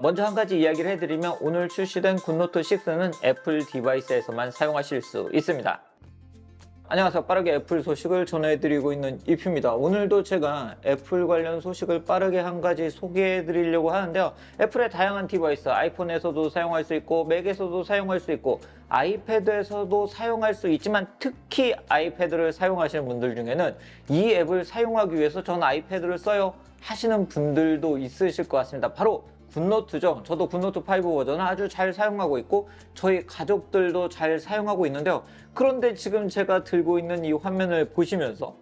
먼저 한 가지 이야기를 해드리면 오늘 출시된 굿노트 6는 애플 디바이스에서만 사용하실 수 있습니다. 안녕하세요. 빠르게 애플 소식을 전해드리고 있는 이프입니다. 오늘도 제가 애플 관련 소식을 빠르게 한 가지 소개해드리려고 하는데요. 애플의 다양한 디바이스, 아이폰에서도 사용할 수 있고 맥에서도 사용할 수 있고 아이패드에서도 사용할 수 있지만 특히 아이패드를 사용하시는 분들 중에는 이 앱을 사용하기 위해서 저는 아이패드를 써요 하시는 분들도 있으실 것 같습니다. 바로 굿노트죠. 저도 굿노트 5 버전을 아주 잘 사용하고 있고 저희 가족들도 잘 사용하고 있는데요. 그런데 지금 제가 들고 있는 이 화면을 보시면서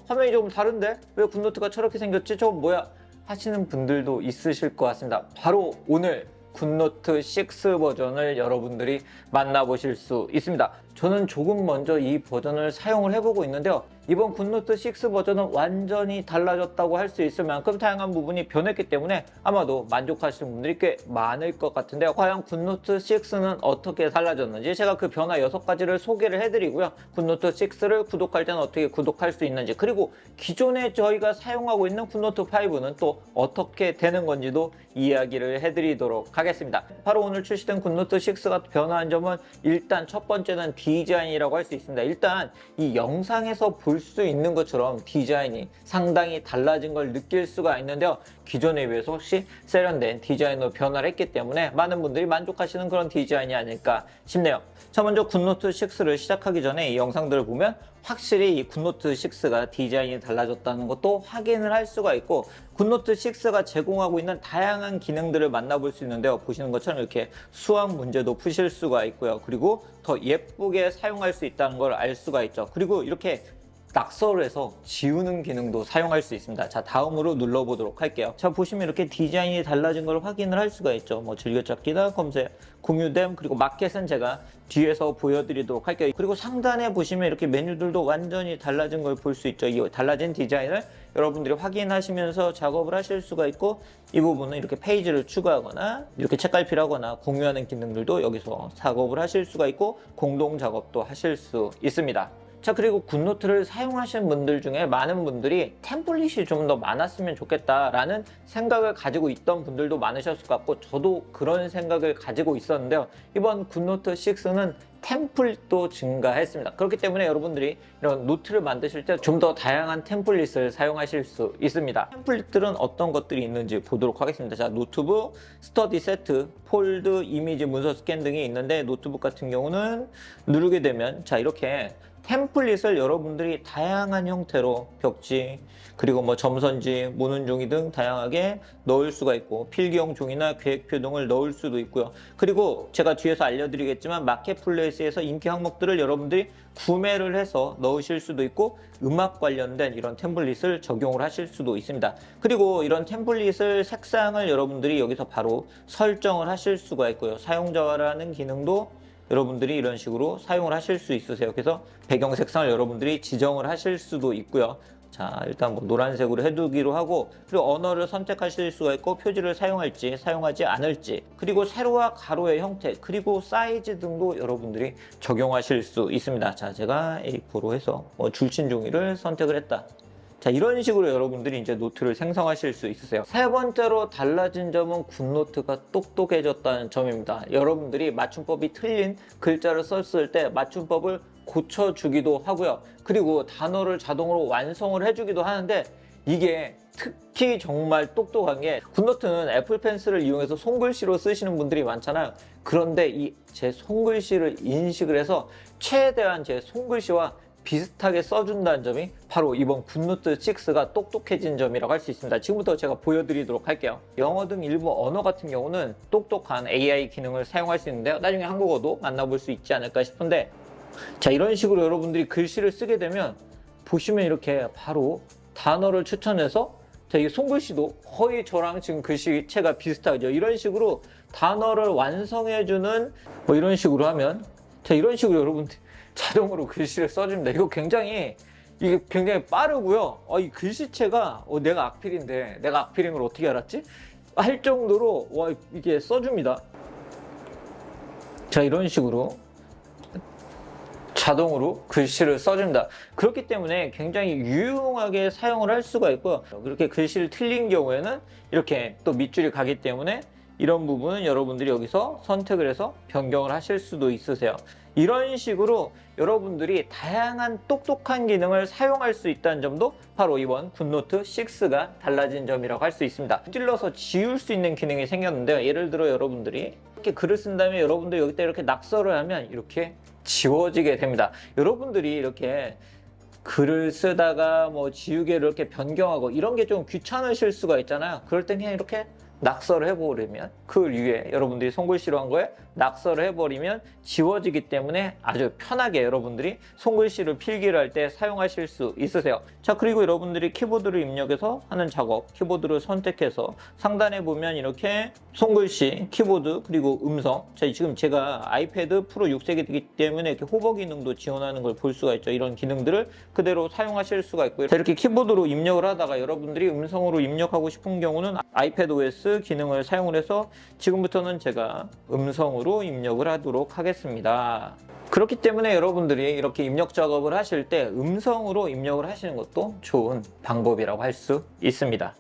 화면이 조금 다른데? 왜 굿노트가 저렇게 생겼지? 저건 뭐야? 하시는 분들도 있으실 것 같습니다. 바로 오늘 굿노트 6 버전을 여러분들이 만나보실 수 있습니다. 저는 조금 먼저 이 버전을 사용을 해보고 있는데요. 이번 굿노트 6 버전은 완전히 달라졌다고 할 수 있을 만큼 다양한 부분이 변했기 때문에 아마도 만족하시는 분들이 꽤 많을 것 같은데요. 과연 굿노트 6는 어떻게 달라졌는지 제가 그 변화 6가지를 소개를 해드리고요. 굿노트 6를 구독할 때는 어떻게 구독할 수 있는지, 그리고 기존에 저희가 사용하고 있는 굿노트 5는 또 어떻게 되는 건지도 이야기를 해드리도록 하겠습니다. 바로 오늘 출시된 굿노트 6가 변화한 점은 일단 첫 번째는 디자인이라고 할 수 있습니다. 일단 이 영상에서 볼 수 있는 것처럼 디자인이 상당히 달라진 걸 느낄 수가 있는데요. 기존에 비해서 혹시 세련된 디자인으로 변화를 했기 때문에 많은 분들이 만족하시는 그런 디자인이 아닐까 싶네요. 자, 먼저 굿노트 6를 시작하기 전에 이 영상들을 보면 확실히 이 굿노트 6가 디자인이 달라졌다는 것도 확인을 할 수가 있고, 굿노트 6가 제공하고 있는 다양한 기능들을 만나볼 수 있는데요. 보시는 것처럼 이렇게 수학 문제도 푸실 수가 있고요. 그리고 더 예쁘게 사용할 수 있다는 걸 알 수가 있죠. 그리고 이렇게 낙서를 해서 지우는 기능도 사용할 수 있습니다. 자, 다음으로 눌러보도록 할게요. 자, 보시면 이렇게 디자인이 달라진 걸 확인을 할 수가 있죠. 뭐 즐겨찾기나 검색, 공유됨, 그리고 마켓은 제가 뒤에서 보여드리도록 할게요. 그리고 상단에 보시면 이렇게 메뉴들도 완전히 달라진 걸 볼 수 있죠. 이 달라진 디자인을 여러분들이 확인하시면서 작업을 하실 수가 있고, 이 부분은 이렇게 페이지를 추가하거나 이렇게 책갈피를 하거나 공유하는 기능들도 여기서 작업을 하실 수가 있고 공동 작업도 하실 수 있습니다. 자, 그리고 굿노트를 사용하시는 분들 중에 많은 분들이 템플릿이 좀 더 많았으면 좋겠다라는 생각을 가지고 있던 분들도 많으셨을 것 같고 저도 그런 생각을 가지고 있었는데요. 이번 굿노트 6는 템플릿도 증가했습니다. 그렇기 때문에 여러분들이 이런 노트를 만드실 때 좀 더 다양한 템플릿을 사용하실 수 있습니다. 템플릿들은 어떤 것들이 있는지 보도록 하겠습니다. 자, 노트북, 스터디 세트, 폴드, 이미지, 문서 스캔 등이 있는데 노트북 같은 경우는 누르게 되면 자, 이렇게 템플릿을 여러분들이 다양한 형태로 벽지, 그리고 뭐 점선지, 모는 종이 등 다양하게 넣을 수가 있고 필기용 종이나 계획표 등을 넣을 수도 있고요. 그리고 제가 뒤에서 알려드리겠지만 마켓플레이스에서 인기 항목들을 여러분들이 구매를 해서 넣으실 수도 있고 음악 관련된 이런 템플릿을 적용을 하실 수도 있습니다. 그리고 이런 템플릿을 색상을 여러분들이 여기서 바로 설정을 하실 수가 있고요. 사용자라는 기능도 여러분들이 이런 식으로 사용을 하실 수 있으세요. 그래서 배경 색상을 여러분들이 지정을 하실 수도 있고요. 자, 일단 뭐 노란색으로 해두기로 하고, 그리고 언어를 선택하실 수가 있고 표지를 사용할지 사용하지 않을지, 그리고 세로와 가로의 형태, 그리고 사이즈 등도 여러분들이 적용하실 수 있습니다. 자, 제가 A4로 해서 뭐 줄친 종이를 선택을 했다. 자, 이런 식으로 여러분들이 이제 노트를 생성하실 수 있으세요. 세 번째로 달라진 점은 굿노트가 똑똑해졌다는 점입니다. 여러분들이 맞춤법이 틀린 글자를 썼을 때 맞춤법을 고쳐주기도 하고요. 그리고 단어를 자동으로 완성을 해주기도 하는데 이게 특히 정말 똑똑한 게 굿노트는 애플 펜슬을 이용해서 손글씨로 쓰시는 분들이 많잖아요. 그런데 이 제 손글씨를 인식을 해서 최대한 제 손글씨와 비슷하게 써준다는 점이 바로 이번 굿노트 6가 똑똑해진 점이라고 할 수 있습니다. 지금부터 제가 보여드리도록 할게요. 영어 등 일부 언어 같은 경우는 똑똑한 AI 기능을 사용할 수 있는데요. 나중에 한국어도 만나볼 수 있지 않을까 싶은데, 자, 이런 식으로 여러분들이 글씨를 쓰게 되면 보시면 이렇게 바로 단어를 추천해서, 자, 이 손글씨도 거의 저랑 지금 글씨체가 비슷하죠. 이런 식으로 단어를 완성해주는 뭐 이런 식으로 하면, 자, 이런 식으로 여러분들 자동으로 글씨를 써줍니다. 이게 굉장히 빠르고요. 이 글씨체가 내가 악필인데 내가 악필인 걸 어떻게 알았지? 할 정도로 이게 써줍니다. 자, 이런 식으로 자동으로 글씨를 써줍니다. 그렇기 때문에 굉장히 유용하게 사용을 할 수가 있고요. 그렇게 글씨를 틀린 경우에는 이렇게 또 밑줄이 가기 때문에 이런 부분은 여러분들이 여기서 선택을 해서 변경을 하실 수도 있으세요. 이런 식으로 여러분들이 다양한 똑똑한 기능을 사용할 수 있다는 점도 바로 이번 굿노트 6가 달라진 점이라고 할 수 있습니다. 찔러서 지울 수 있는 기능이 생겼는데요. 예를 들어 여러분들이 이렇게 글을 쓴 다음에 여러분들 여기다 이렇게 낙서를 하면 이렇게 지워지게 됩니다. 여러분들이 이렇게 글을 쓰다가 뭐 지우개를 이렇게 변경하고 이런 게 좀 귀찮으실 수가 있잖아요. 그럴 땐 그냥 이렇게 낙서를 해버리면 글 위에 여러분들이 손글씨로 한 거에 낙서를 해버리면 지워지기 때문에 아주 편하게 여러분들이 손글씨를 필기를 할 때 사용하실 수 있으세요. 자, 그리고 여러분들이 키보드를 입력해서 하는 작업, 키보드를 선택해서 상단에 보면 이렇게 손글씨, 키보드, 그리고 음성. 자, 지금 제가 아이패드 프로 6세기이기 때문에 이렇게 호버 기능도 지원하는 걸 볼 수가 있죠. 이런 기능들을 그대로 사용하실 수가 있고요. 자, 이렇게 키보드로 입력을 하다가 여러분들이 음성으로 입력하고 싶은 경우는 아이패드 OS 기능을 사용을 해서 지금부터는 제가 음성으로 입력을 하도록 하겠습니다. 그렇기 때문에 여러분들이 이렇게 입력 작업을 하실 때 음성으로 입력을 하시는 것도 좋은 방법이라고 할 수 있습니다.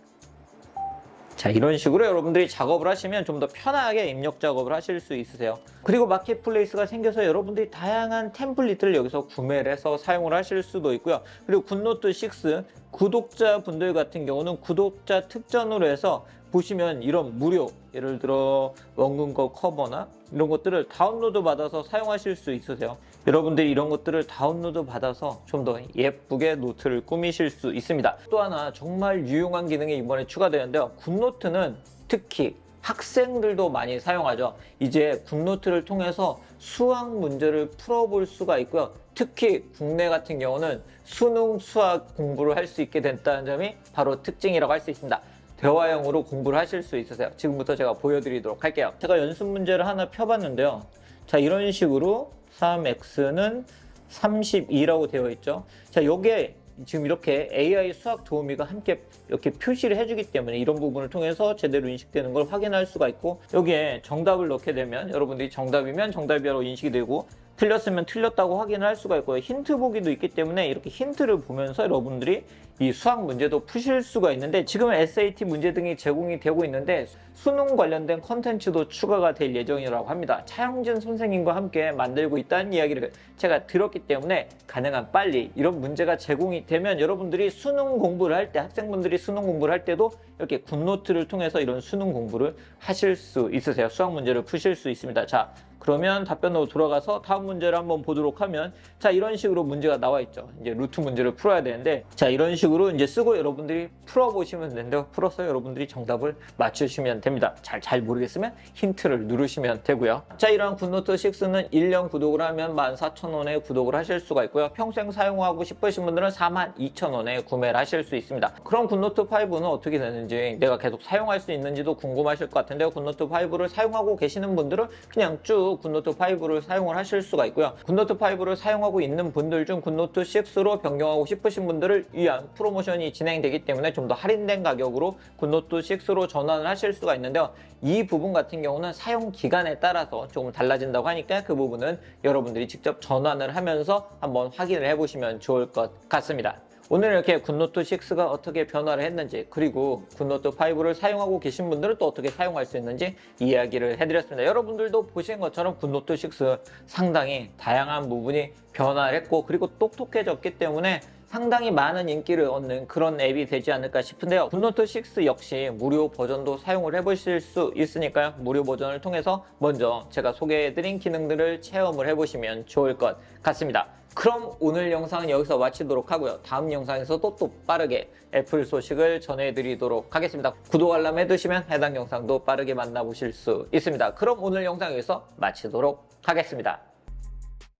자, 이런 식으로 여러분들이 작업을 하시면 좀 더 편하게 입력 작업을 하실 수 있으세요. 그리고 마켓플레이스가 생겨서 여러분들이 다양한 템플릿을 여기서 구매를 해서 사용을 하실 수도 있고요. 그리고 굿노트 6 구독자분들 같은 경우는 구독자 특전으로 해서 보시면 이런 무료, 예를 들어 원근거 커버나 이런 것들을 다운로드 받아서 사용하실 수 있으세요. 여러분들이 이런 것들을 다운로드 받아서 좀 더 예쁘게 노트를 꾸미실 수 있습니다. 또 하나 정말 유용한 기능이 이번에 추가되는데요. 굿노트는 특히 학생들도 많이 사용하죠. 이제 굿노트를 통해서 수학 문제를 풀어볼 수가 있고요. 특히 국내 같은 경우는 수능, 수학 공부를 할 수 있게 됐다는 점이 바로 특징이라고 할 수 있습니다. 대화형으로 공부를 하실 수 있으세요. 지금부터 제가 보여드리도록 할게요. 제가 연습 문제를 하나 펴봤는데요. 자, 이런 식으로 3x는 32라고 되어 있죠. 자, 요게 지금 이렇게 AI 수학 도우미가 함께 이렇게 표시를 해주기 때문에 이런 부분을 통해서 제대로 인식되는 걸 확인할 수가 있고, 여기에 정답을 넣게 되면 여러분들이 정답이면 정답이라고 인식이 되고 틀렸으면 틀렸다고 확인을 할 수가 있고요. 힌트 보기도 있기 때문에 이렇게 힌트를 보면서 여러분들이 이 수학 문제도 푸실 수가 있는데, 지금은 SAT 문제 등이 제공이 되고 있는데 수능 관련된 컨텐츠도 추가가 될 예정이라고 합니다. 차영진 선생님과 함께 만들고 있다는 이야기를 제가 들었기 때문에 가능한 빨리 이런 문제가 제공이 되면 여러분들이 수능 공부를 할 때, 학생분들이 수능 공부를 할 때도 이렇게 굿노트를 통해서 이런 수능 공부를 하실 수 있으세요. 수학 문제를 푸실 수 있습니다. 자, 그러면 답변으로 돌아가서 다음 문제를 한번 보도록 하면, 자, 이런 식으로 문제가 나와 있죠. 이제 루트 문제를 풀어야 되는데, 자, 이런 식으로 이제 쓰고 여러분들이 풀어보시면 되는데요. 풀어서 여러분들이 정답을 맞추시면 됩니다. 잘 모르겠으면 힌트를 누르시면 되고요. 자, 이러한 굿노트 6는 1년 구독을 하면 14,000원에 구독을 하실 수가 있고요. 평생 사용하고 싶으신 분들은 42,000원에 구매를 하실 수 있습니다. 그럼 굿노트 5는 어떻게 되는지, 내가 계속 사용할 수 있는지도 궁금하실 것 같은데요. 굿노트 5를 사용하고 계시는 분들은 그냥 쭉 굿노트 5를 사용을 하실 수가 있고요. 굿노트 5를 사용하고 있는 분들 중 굿노트 6로 변경하고 싶으신 분들을 위한 프로모션이 진행되기 때문에 좀 더 할인된 가격으로 굿노트 6로 전환을 하실 수가 있는데요. 이 부분 같은 경우는 사용 기간에 따라서 조금 달라진다고 하니까 그 부분은 여러분들이 직접 전환을 하면서 한번 확인을 해보시면 좋을 것 같습니다. 오늘 이렇게 굿노트 6가 어떻게 변화를 했는지, 그리고 굿노트 5를 사용하고 계신 분들은 또 어떻게 사용할 수 있는지 이야기를 해드렸습니다. 여러분들도 보신 것처럼 굿노트 6 상당히 다양한 부분이 변화를 했고, 그리고 똑똑해졌기 때문에 상당히 많은 인기를 얻는 그런 앱이 되지 않을까 싶은데요. 굿노트 6 역시 무료 버전도 사용을 해보실 수 있으니까요. 무료 버전을 통해서 먼저 제가 소개해드린 기능들을 체험을 해보시면 좋을 것 같습니다. 그럼 오늘 영상은 여기서 마치도록 하고요. 다음 영상에서도 또 빠르게 애플 소식을 전해드리도록 하겠습니다. 구독 알람 해두시면 해당 영상도 빠르게 만나보실 수 있습니다. 그럼 오늘 영상 여기서 마치도록 하겠습니다.